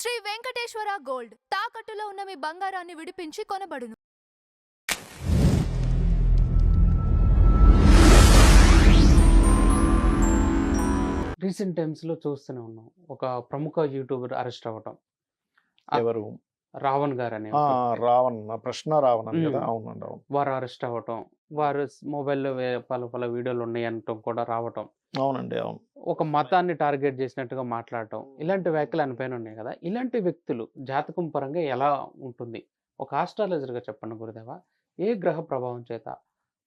Shri Venkateswara gold తాకట్టులో ఉన్న మీ బంగారాన్ని విడిపించి కొనబడును. రీసెంట్ టైమ్స్‌లో చూస్తూనే ఉన్నాం. ఒక ప్రముఖ యూట్యూబర్ అరెస్ట్ అవ్వటం. ఎవరు? రావణ్ గారనే ఆ! ఒక వ్యక్తి. రావణ్. ప్రశ్న రావణ్ అని హ్మ్. కదా! అవునండి. అవును. వారు అరెస్ట్ అవ్వటం. వారు మొబైల్‌లో పల వీడియోలు ఉన్నాయనటం కూడా రావటం. అవునండి. అవును. ఒక మతాన్ని టార్గెట్ చేసినట్టుగా మాట్లాడటం. ఇలాంటి వ్యాఖ్యలు ఆయన పైన ఉన్నాయి కదా! ఇలాంటి వ్యక్తులు జాతకం పరంగా ఎలా ఉంటుంది? ఒక ఆస్ట్రాలజర్‌గా చెప్పండి గురుదేవా. ఏ గ్రహ ప్రభావం చేత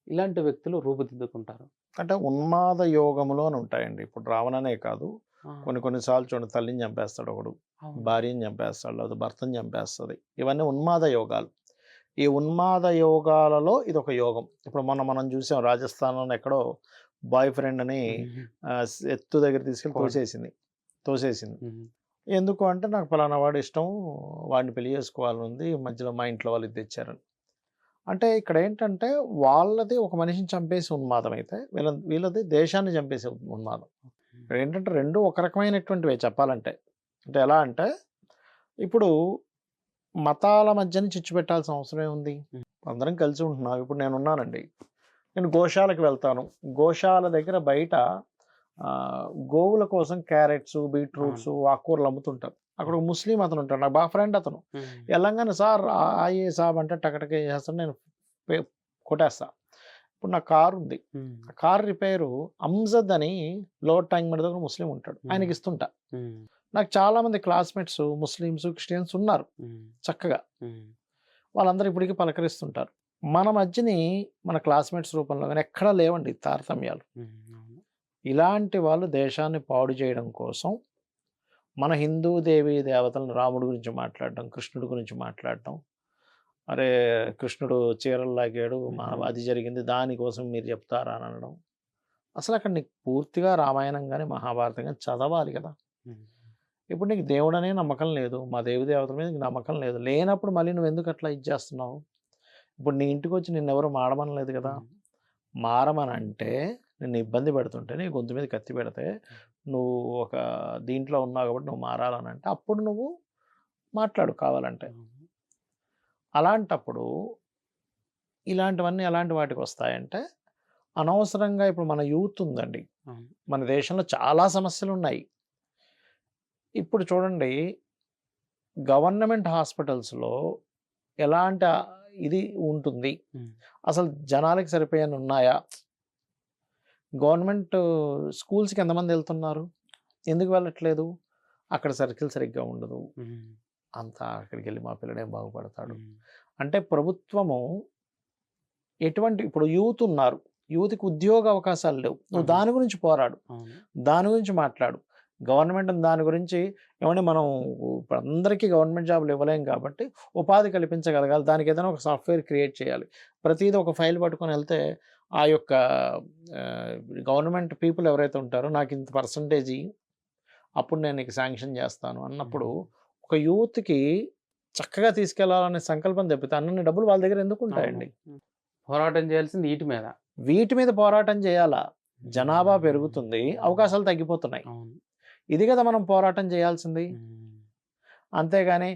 ఇలాంటి వ్యక్తులు రూపుదిద్దుకుంటారు? అంటే ఉన్మాద యోగములు అని ఉంటాయండి. ఇప్పుడు రావణ్ అనే కాదు. ఆ! కొన్ని సార్లు చూడండి, తల్లిని చంపేస్తాడు ఒకడు. అవును. భార్యని చంపేస్తాడు. లేదా భర్తని చంపేస్తది. ఇవన్నీ ఉన్మాద యోగాలు. ఈ ఉన్మాద యోగాలలో ఇదొక యోగం. ఇప్పుడు మనం చూసాం, రాజస్థాన్‌లోనే ఎక్కడో బాయ్ ఫ్రెండ్‌ని హుహు. ఎత్తు దగ్గర తీసుకెళ్ళి కోడి. తోసేసింది. హుహు. ఎందుకు అంటే, నాకు పలానా వాడు ఇష్టం. వాడిని పెళ్లి చేసుకోవాలనుంది. మధ్యలో మా ఇంట్లో వాళ్ళు ఇది తెచ్చారని. అంటే ఇక్కడేంటంటే, వాళ్ళది ఒక మనిషిని చంపేసే ఉన్మాదం అయితే, వీళ్ళది దేశాన్ని చంపేసే ఉన్మాదం. ఇక్కడేంటంటే 2 ఒక రకమైనటువంటివే చెప్పాలంటే. అంటే ఎలా అంటే, ఇప్పుడు మతాల మధ్యన చిచ్చు పెట్టాల్సిన అవసరం ఏముంది? అందరం కలిసి ఉంటున్నాం. ఇప్పుడు నేనున్నానండి. నేను గోశాలకు వెళ్తాను. గోశాల దగ్గర బయట గోవుల కోసం క్యారెట్స్, బీట్రూట్స్, అవును. ఆకుకూరలు అమ్ముతుంటారు. అక్కడ ఒక ముస్లిం అతను ఉంటాడు. నాకు బాగా ఫ్రెండ్ అతను. హ్మ్. ఎళ్ళంగానే సార్ ఆయియే సాబ్ అంటే టకటక ఏసేస్తాను. నేను పే కొట్టేస్తా. ఇప్పుడు నా కారుంది. హ్మ్. ఆ కారు రిపేరు అమ్జద్ అని లోవర్ ట్యాంక్‌బండ్ దగ్గర ముస్లిం ఉంటాడు. హ్మ్. ఆయనకిస్తుంటా. హ్మ్. నాకు చాలామంది క్లాస్‌మేట్స్ ముస్లిమ్స్, క్రిస్టియన్స్ ఉన్నారు హ్మ్. చక్కగా. హ్మ్. వాళ్ళందరూ ఇప్పటికి పలకరిస్తుంటారు. మన మధ్యని మన క్లాస్‌మేట్స్ రూపంలో గాని ఎక్కడా లేవండి తారతమ్యాలు. హ్మ్. అవును. ఇలాంటి వాళ్ళు దేశాన్ని పాడు చేయడం కోసం మన హిందూ దేవీ దేవతలను రాముడి గురించి మాట్లాడడం, కృష్ణుడి గురించి మాట్లాడటం. అరే! కృష్ణుడు చీరలు లాగాడు. హుహు. అది జరిగింది. దానికోసం మీరు చెప్తారా అని అనడం. అసలక్కడ నీకు పూర్తిగా రామాయణం గాని, మహాభారతం గాని చదవాలి కదా! హ్మ్. ఇప్పుడు నీకు దేవుడనే నమ్మకం లేదు. మా దేవి దేవతల మీద నీకు నమ్మకం లేదు. లేనప్పుడు మళ్ళీ నువ్వెందుకు అట్లా ఇది చేస్తున్నావు? ఇప్పుడు నీ ఇంటికొచ్చి నిన్నెవరు మారమనలేదు కదా! హ్మ్. మారమనంటే నిన్ను ఇబ్బంది పెడుతుంటే, నీ గొంతు మీద కత్తి పెడితే, నువ్వు ఒక దీంట్లో ఉన్నావు కాబట్టి నువ్వు మారాలనంటే, అప్పుడు నువ్వు మాట్లాడు కావాలంటే. అవును. అలాంటప్పుడు ఇలాంటివన్నీ ఎలాంటి వాటికొస్తాయంటే, అనవసరంగా ఇప్పుడు మన యూత్ ఉందండి. అవును. మన దేశంలో చాలా సమస్యలున్నాయి. ఇప్పుడు చూడండి, గవర్నమెంట్ హాస్పిటల్స్‌లో ఎలాంటి ఇది ఉంటుంది. హ్మ్. అసలు జనాలకి సరిపోయేనున్నాయా? గవర్నమెంట్ స్కూల్స్‌కి ఎంతమందెళ్తున్నారు? ఎందుకు వెళ్ళట్లేదు? అక్కడ సర్కిల్ సరిగ్గా ఉండదు. హ్మ్. అంతా అక్కడికెళ్ళి మా పిల్లడేం బాగుపడతాడు. హ్మ్. అంటే ప్రభుత్వము ఇప్పుడు యూత్ ఉన్నారు. యూత్‌కి ఉద్యోగ అవకాశాలు లేవు. నువ్వు అవును. దాని గురించి పోరాడు. అవును. దాని గురించి మాట్లాడు. గవర్నమెంట్ దాని గురించి ఏవండీ, మనం ఇప్పుడు అందరికీ గవర్నమెంట్ జాబ్‌లు ఇవ్వలేం కాబట్టి ఉపాధి కల్పించగలగాలి. దానికి ఏదైనా ఒక సాఫ్ట్‌వేర్ క్రియేట్ చేయాలి. ప్రతీది ఒక ఫైల్ పట్టుకొని ఎళ్తే ఆ యొక్క ఆహ్, గవర్నమెంట్ పీపుల్ ఎవరైతే ఉంటారో నాకింత పర్సెంటేజ్ ఇయ్యి, అప్పుడు నేను నీకు శాంక్షన్ చేస్తాను అన్నప్పుడు, హ్మ్. ఒక యూత్‌కి చక్కగా తీసుకెళ్లాలనే సంకల్పం తప్పితే అన్నన్ని డబ్బులు వాళ్ళ దగ్గర అవును. ఎందుకుంటాయండి? హ్మ్. పోరాటం చేయాల్సింది ఈటి మీద. వీటి మీద పోరాటం చేయాలా? జనాభా పెరుగుతుంది. హ్మ్. అవకాశాలు తగ్గిపోతున్నాయి. అవును. ఇది కదా మనం పోరాటం చేయాల్సింది. హ్మ్. అంతేగాని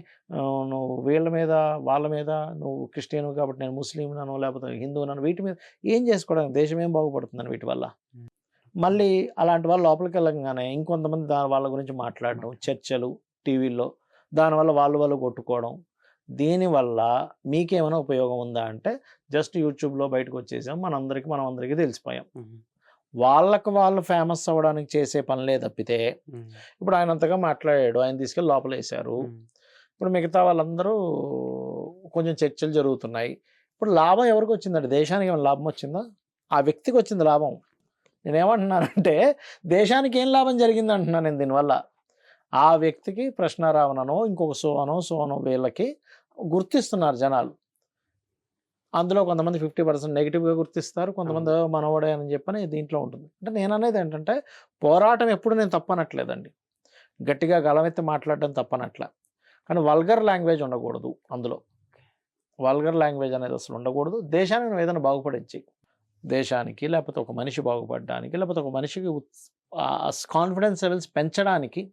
నువ్వు వీళ్ళ మీద, వాళ్ళ మీద, నువ్వు క్రిస్టియన్‌వి కాబట్టి నేను ముస్లింననో, లేకపోతే హిందువుననో, వీటి మీద ఏం చేసుకోవడానికి, దేశం ఏం బాగుపడుతుందని వీటి వల్ల? హ్మ్. మళ్ళీ అలాంటి వాళ్ళు లోపలికెళ్ళంగానే ఇంకొంతమంది వాళ్ళ గురించి మాట్లాడడం, చర్చలు టీవీల్లో. దానివల్ల వాళ్ళు కొట్టుకోవడం. దీనివల్ల మీకేమైనా ఉపయోగం ఉందా అంటే, జస్ట్ యూట్యూబ్‌లో బయటకొచ్చేసాం. మనమందరికీ తెలిసిపోయాం. హ్మ్. వాళ్ళు ఫేమస్ అవ్వడానికి చేసే పనులే తప్పితే, హ్మ్. ఇప్పుడు ఆయన అంతగా మాట్లాడాడు. ఆయన తీసుకెళ్ళి లోపలేశారు. హ్మ్. ఇప్పుడు మిగతా వాళ్ళందరూ కొంచెం చర్చలు జరుగుతున్నాయి. ఇప్పుడు లాభం ఎవరికొచ్చిందండి? దేశానికి ఏమైనా లాభం వచ్చిందా? ఆ వ్యక్తికొచ్చింది లాభం. నేనేమంటున్నానంటే, దేశానికి ఏం లాభం జరిగిందంటున్నాను నేను దీనివల్ల. ఆ వ్యక్తికి ప్రశ్నారావణనో, ఇంకొక సో అనో వీళ్ళకి గుర్తిస్తున్నారు జనాలు. అందులో కొంతమంది 50% నెగెటివ్‌గా గుర్తిస్తారు. కొంతమంది అవును. మనవడే అని చెప్పని దీంట్లో ఉంటుంది. అంటే నేననేదేంటంటే, పోరాటం ఎప్పుడు నేను తప్పనట్లేదండి. గట్టిగా గళమెత్తి మాట్లాడడం తప్పనట్ల. కానీ వల్గర్ లాంగ్వేజ్ ఉండకూడదు అందులో. వల్గర్ లాంగ్వేజ్ అనేది అసలు ఉండకూడదు. దేశాన్ని నువ్వు ఏదైనా బాగుపడించి, దేశానికి, లేకపోతే ఒక మనిషి బాగుపడడానికి, లేకపోతే ఒక మనిషికి కాన్ఫిడెన్స్ లెవెల్స్ పెంచడానికి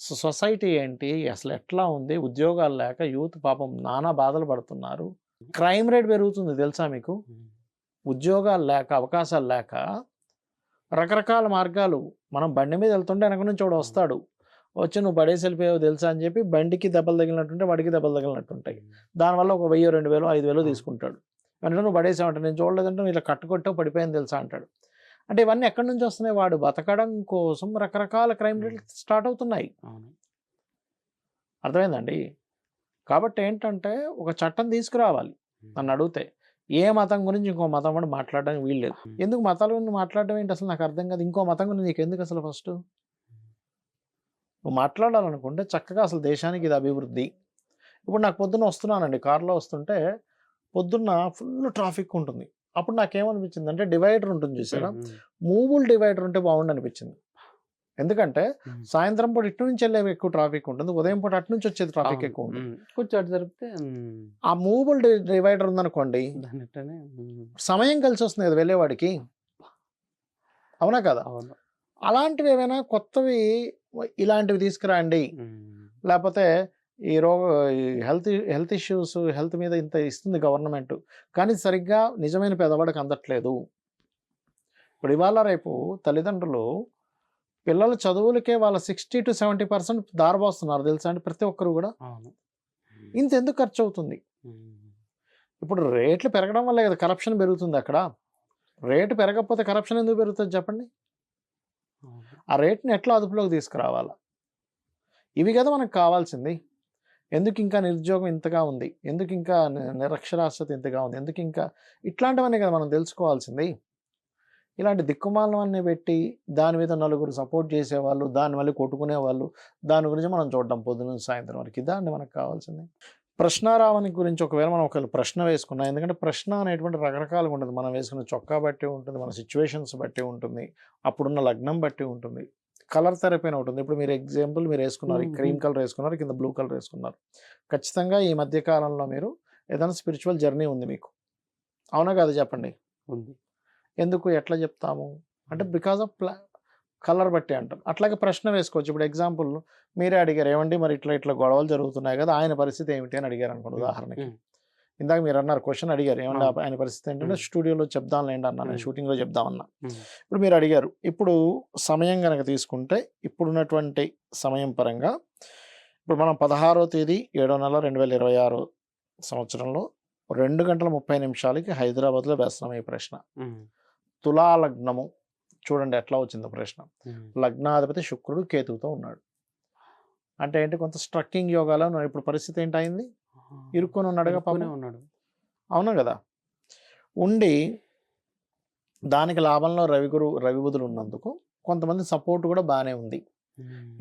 సొసైటీ ఏంటి అసలు ఎట్లా ఉంది, ఉద్యోగాలు లేక యూత్ పాపం నానా బాధలు పడుతున్నారు. క్రైమ్ రేట్ పెరుగుతుంది తెలుసా మీకు? ఉద్యోగాలు లేక, అవకాశాలు లేక రకరకాల మార్గాలు. మనం బండి మీద వెళ్తుంటే వెనక నుంచి ఒకడు వస్తాడు, వచ్చి నువ్వు పడేసి వెళ్ళిపోయావు తెలుసా అని చెప్పి బండికి దెబ్బలు తగిలినట్టుంటే వాడికి దెబ్బలు తగిలినట్టుంటాయి. దానివల్ల ఒక 1000, 2000, 5000 తీసుకుంటాడు. వెంటనే నువ్వు పడేసావంటే నేను చూడలేదంటే నువ్వు ఇలా కట్టుకొట్టావు పడిపోయింది తెలుసా అంటాడు. అంటే ఇవన్నీ ఎక్కడి నుంచి వస్తున్నాయి? వాడు బతకడం కోసం రకరకాల క్రైమ్ రేట్లు స్టార్ట్ అవుతున్నాయి. అర్థమైందండి? కాబట్టి ఏంటంటే ఒక చట్టం తీసుకురావాలి. నన్ను అడిగితే ఏ మతం గురించి ఇంకో మతం కూడా మాట్లాడడానికి వీల్లేదు. ఎందుకు మతాల గురించి మాట్లాడడం ఏంటి అసలు నాకు అర్థం కాదు. ఇంకో మతం గురించి నీకు ఎందుకు అసలు? ఫస్ట్ నువ్వు మాట్లాడాలనుకుంటే చక్కగా అసలు దేశానికి ఇది అభివృద్ధి. ఇప్పుడు నాకు పొద్దున్న వస్తున్నానండి, కారులో వస్తుంటే పొద్దున్న ఫుల్ ట్రాఫిక్ ఉంటుంది. అప్పుడు నాకేమనిపించింది అంటే డివైడర్ ఉంటుంది చూసారా, మూవబుల్ డివైడర్ ఉంటే బాగుండు అనిపించింది. ఎందుకంటే సాయంత్రం పూట ఇటు నుంచి వెళ్ళే ఎక్కువ ట్రాఫిక్ ఉంటుంది, ఉదయం పూట అటు నుంచి వచ్చేది ట్రాఫిక్ ఎక్కువ ఉంటుంది. కొంచెం అటు జరిపితే ఆ మూవబుల్ డివైడర్ ఉందనుకోండి, సమయం కలిసి వస్తుంది కదా వెళ్ళేవాడికి. అవునా కదా? అలాంటివి ఏమైనా కొత్తవి ఇలాంటివి తీసుకురండి. లేకపోతే ఈ హెల్త్ ఇష్యూస్, హెల్త్ మీద ఇంత ఇస్తుంది గవర్నమెంట్, కానీ సరిగ్గా నిజమైన పేదవాడికి అందట్లేదు. ఇప్పుడు ఇవాళ రేపు తల్లిదండ్రులు పిల్లల చదువులకే వాళ్ళ 60 to 70% దారబోస్తున్నారు తెలుసా అండి, ప్రతి ఒక్కరు కూడా. ఇంత ఎందుకు ఖర్చు అవుతుంది? ఇప్పుడు రేట్లు పెరగడం వల్లే కదా కరప్షన్ పెరుగుతుంది. అక్కడ రేటు పెరగకపోతే కరప్షన్ ఎందుకు పెరుగుతుంది చెప్పండి? ఆ రేట్ని ఎట్లా అదుపులోకి తీసుకురావాలా? ఇవి కదా మనకు కావాల్సింది. ఎందుకు ఇంకా నిరుద్యోగం ఇంతగా ఉంది, ఎందుకు ఇంకా నిరక్షరాస్యత ఇంతగా ఉంది, ఎందుకు ఇంకా ఇట్లాంటివన్నీ కదా మనం తెలుసుకోవాల్సింది. ఇలాంటి దిక్కుమాలన్నీ పెట్టి దాని మీద నలుగురు సపోర్ట్ చేసేవాళ్ళు, దాని వల్ల కొట్టుకునేవాళ్ళు, దాని గురించి మనం చూడడం పొద్దున్న సాయంత్రం వరకు. ఇదా అండి మనకు కావాల్సింది. ప్రశ్నారావణి గురించి ఒకవేళ మనం ఒకవేళ ప్రశ్న వేసుకున్నాం, ఎందుకంటే ప్రశ్న అనేటువంటి రకరకాలుగా ఉంటుంది. మనం వేసుకున్న చొక్కా బట్టి ఉంటుంది, మన సిచ్యువేషన్స్ బట్టి ఉంటుంది, అప్పుడున్న లగ్నం బట్టి ఉంటుంది, కలర్ థెరపీ అని ఉంటుంది. ఇప్పుడు మీరు ఎగ్జాంపుల్ మీరు వేసుకున్నారు, క్రీమ్ కలర్ వేసుకున్నారు, కింద బ్లూ కలర్ వేసుకున్నారు. ఖచ్చితంగా ఈ మధ్య కాలంలో మీరు ఏదైనా స్పిరిచువల్ జర్నీ ఉంది మీకు. అవునా కాదు చెప్పండి? ఉంది. ఎందుకు, ఎట్లా చెప్తాము అంటే బికాజ్ ఆఫ్ కలర్ బట్టి అంటారు. అట్లాగే ప్రశ్న వేసుకోవచ్చు. ఇప్పుడు ఎగ్జాంపుల్ మీరే అడిగారు, ఏమండి మరి ఇట్లా ఇట్లా గొడవలు జరుగుతున్నాయి కదా, ఆయన పరిస్థితి ఏమిటి అని అడిగారు అనుకోండి ఉదాహరణకి. ఇందాక మీరు అన్నారు, క్వశ్చన్ అడిగారు, ఏమన్నా ఆయన పరిస్థితి ఏంటంటే స్టూడియోలో చెప్దాంలేండి అన్నా, నేను షూటింగ్లో చెప్దామన్నా. ఇప్పుడు మీరు అడిగారు, ఇప్పుడు సమయం కనుక తీసుకుంటే ఇప్పుడున్నటువంటి సమయం పరంగా ఇప్పుడు మనం 16వ తేదీ 7వ నెల 2026 సంవత్సరంలో 2:30 హైదరాబాద్లో వేస్తున్నాం ఈ ప్రశ్న. తులా లగ్నము చూడండి ఎట్లా వచ్చిందో ప్రశ్న. లగ్నాధిపతి శుక్రుడు కేతువుతో ఉన్నాడు. అంటే ఏంటి, కొంత స్ట్రక్కింగ్ యోగాలో ఉన్నాడు. ఇప్పుడు పరిస్థితి ఏంటైంది, ఇరుక్కొని ఉన్నాడుగా పాపం. ఉన్నాడు. అవునా కదా? ఉండి దానికి లాభంలో రవి బుధులు ఉన్నందుకు కొంతమంది సపోర్ట్ కూడా బాగానే ఉంది.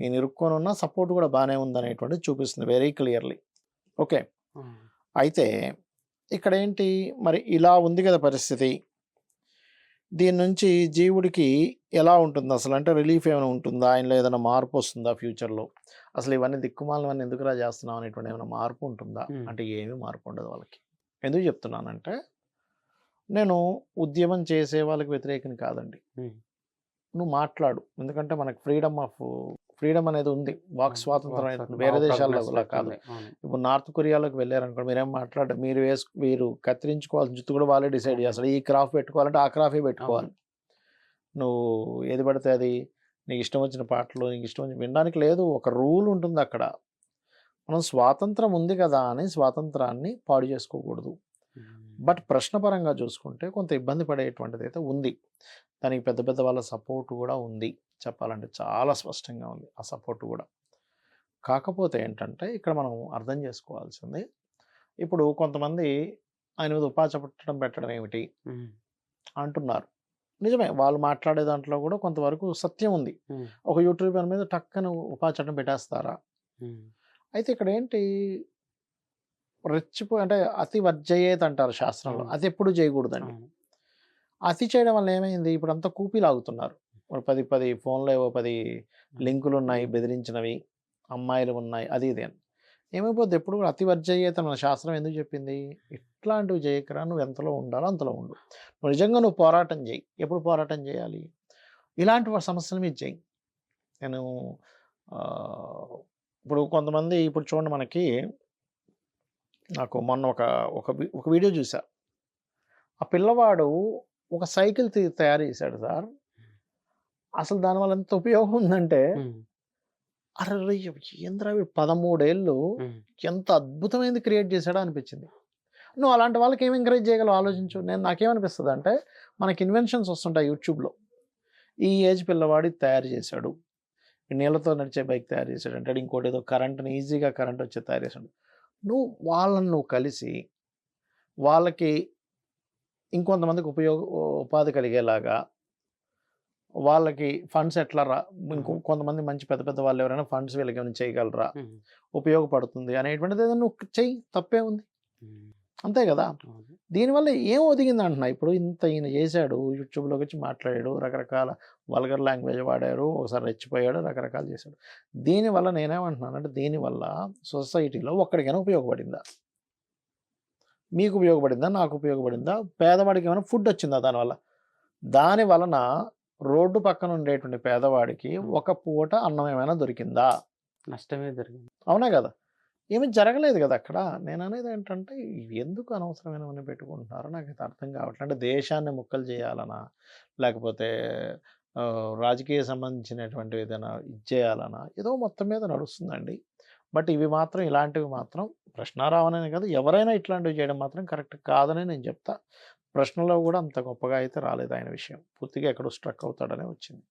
ఈయన ఇరుక్కొని ఉన్న సపోర్ట్ కూడా బాగానే ఉంది అనేటువంటిది చూపిస్తుంది వెరీ క్లియర్లీ. ఓకే, అయితే ఇక్కడ ఏంటి మరి, ఇలా ఉంది కదా పరిస్థితి. దీని నుంచి జీవుడికి ఎలా ఉంటుంది అసలు, అంటే రిలీఫ్ ఏమైనా ఉంటుందా, ఆయనలో ఏదైనా మార్పు వస్తుందా ఫ్యూచర్లో? అసలు ఇవన్నీ దిక్కుమాలవన్నీ ఎందుకురా చేస్తున్నాం అనేటువంటి ఏమైనా మార్పు ఉంటుందా అంటే ఏమీ మార్పు ఉండదు వాళ్ళకి. ఎందుకు చెప్తున్నానంటే, నేను ఉద్యమం చేసే వాళ్ళకి వ్యతిరేకం కాదండి. నువ్వు మాట్లాడు, ఎందుకంటే మనకు ఫ్రీడమ్ అనేది ఉంది, వాక్ స్వాతంత్రం వేరే దేశాల్లో అలా కాదు. ఇప్పుడు నార్త్ కొరియాలోకి వెళ్ళారనుకోండి, మీరేం మాట్లాడ, మీరు కత్తిరించుకోవాల్సిన జుత్తు కూడా వాళ్ళే డిసైడ్ చేస్తారు. ఈ క్రాఫ్ పెట్టుకోవాలంటే ఆ క్రాఫే పెట్టుకోవాలి. నువ్వు ఏది పడితే అది, నీకు ఇష్టం వచ్చిన పాటలు నీకు ఇష్టం వచ్చి వినడానికి లేదు, ఒక రూల్ ఉంటుంది అక్కడ. మనం స్వాతంత్రం ఉంది కదా అని స్వాతంత్రాన్ని పాడు చేసుకోకూడదు. బట్ ప్రశ్నపరంగా చూసుకుంటే కొంత ఇబ్బంది పడేటువంటిది అయితే ఉంది. దానికి పెద్ద పెద్ద వాళ్ళ సపోర్ట్ కూడా ఉంది, చెప్పాలంటే చాలా స్పష్టంగా ఉంది ఆ సపోర్ట్ కూడా. కాకపోతే ఏంటంటే ఇక్కడ మనం అర్థం చేసుకోవాల్సింది, ఇప్పుడు కొంతమంది ఆయన మీద పెట్టడం ఏమిటి అంటున్నారు. నిజమే, వాళ్ళు మాట్లాడే దాంట్లో కూడా కొంతవరకు సత్యం ఉంది. ఒక యూట్యూబర్ మీద టక్కన ఉపాచటం పెట్టేస్తారా? అయితే ఇక్కడ ఏంటి, అంటే అతి వర్జయేత్ అంటారు శాస్త్రంలో, అది ఎప్పుడు చేయకూడదండి. అతి చేయడం వల్ల ఏమైంది, ఇప్పుడు అంతా కూపీలాగుతున్నారు. 10 ఫోన్లో ఏవో 10 లింకులు ఉన్నాయి, బెదిరించినవి, అమ్మాయిలు ఉన్నాయి, అది ఇది అని. ఏమైపోద్ది, ఎప్పుడు కూడా అతి వర్జయేత మన శాస్త్రం ఎందుకు చెప్పింది, ఇట్లాంటివి చేయకరా, నువ్వు ఎంతలో ఉండాలో అంతలో ఉండు. నువ్వు నిజంగా నువ్వు పోరాటం చేయి. ఎప్పుడు పోరాటం చేయాలి, ఇలాంటి సమస్యల మీద చేయి. నేను ఆహ్, ఇప్పుడు కొంతమంది ఇప్పుడు చూడండి మనకి నాకు మొన్న ఒక వీడియో చూసా. ఆ పిల్లవాడు ఒక సైకిల్ తయారు చేశాడు సార్. అసలు దానివల్ల ఎంత ఉపయోగం ఉందంటే, హ్మ్. అరెరె! ఏందిరా వీడు 13 ఏళ్ళు హ్మ్. ఎంత అద్భుతమైనది క్రియేట్ చేశాడో అనిపించింది. నువ్వు అలాంటి వాళ్ళకి ఏమి ఎంకరేజ్ చేయగలవు ఆలోచించు. నాకేమనిపిస్తదంటే, మనకి ఇన్వెన్షన్స్ వస్తుంటాయి యూట్యూబ్‌లో. ఈ ఏజ్ పిల్లవాడు ఇది తయారు చేశాడు. నీళ్ళతో నడిచే బైక్ తయారు చేశాడు అంటాడు. ఇంకోటేదో ఈజీగా కరెంట్ వచ్చేది తయారు చేశాడు. నువ్వు కలిసి వాళ్ళకి ఇంకొంతమందికి ఉపాధి కలిగేలాగా వాళ్ళకి ఫండ్స్ ఎట్లా కొంతమంది మంచి పెద్ద పెద్ద వాళ్ళు ఎవరైనా ఫండ్స్ వీళ్ళకి ఏమైనా చేయగలరా? హ్మ్. ఉపయోగపడుతుంది అనేటువంటిది ఏదైనా నువ్వు చెయ్యి, తప్పే ఉంది. హ్మ్. అంతే కదా! అవును. దీనివల్ల ఏం ఒదిగింది అంటున్నా. ఇప్పుడు ఇంత ఈయన చేశాడు, యూట్యూబ్‌లోకి వచ్చి మాట్లాడాడు, రకరకాల వల్గర్ లాంగ్వేజ్ వాడారు, ఒకసారి రెచ్చిపోయాడు, రకరకాలు చేశాడు. దీనివల్ల నేనేమంటున్నానంటే, దీనివల్ల సొసైటీలో ఒక్కడికైనా ఉపయోగపడిందా? మీకు ఉపయోగపడిందా? నాకు ఉపయోగపడిందా? పేదవాడికి ఏమైనా ఫుడ్ వచ్చిందా దానివల్ల? దాని వలన రోడ్డు పక్కన ఉండేటువంటి పేదవాడికి ఒక పూట అన్నం ఏమైనా దొరికిందా? నష్టమే జరిగింది. అవునా కదా! ఏమి జరగలేదు కదా అక్కడ. నేననేది ఏంటంటే, ఎందుకు అనవసరమైనవన్నీ పెట్టుకుంటున్నారో నాకైతే అర్థం కావట్లేదు. అంటే దేశాన్ని ముక్కలు చేయాలనా? లేకపోతే రాజకీయ సంబంధించినటువంటివి ఏదైనా ఇది చేయాలనా? ఏదో మొత్తం మీద నడుస్తుందండి. బట్ ఇలాంటివి మాత్రం ప్రశ్నారావణనే కాదు, ఎవరైనా ఇట్లాంటివి చేయడం మాత్రం కరెక్ట్ కాదనే నేను చెప్తా. ప్రశ్నలో కూడా అంత గొప్పగా అయితే రాలేదు ఆయన విషయం. పూర్తిగా ఎక్కడో స్ట్రక్ అవుతాడనే వచ్చింది.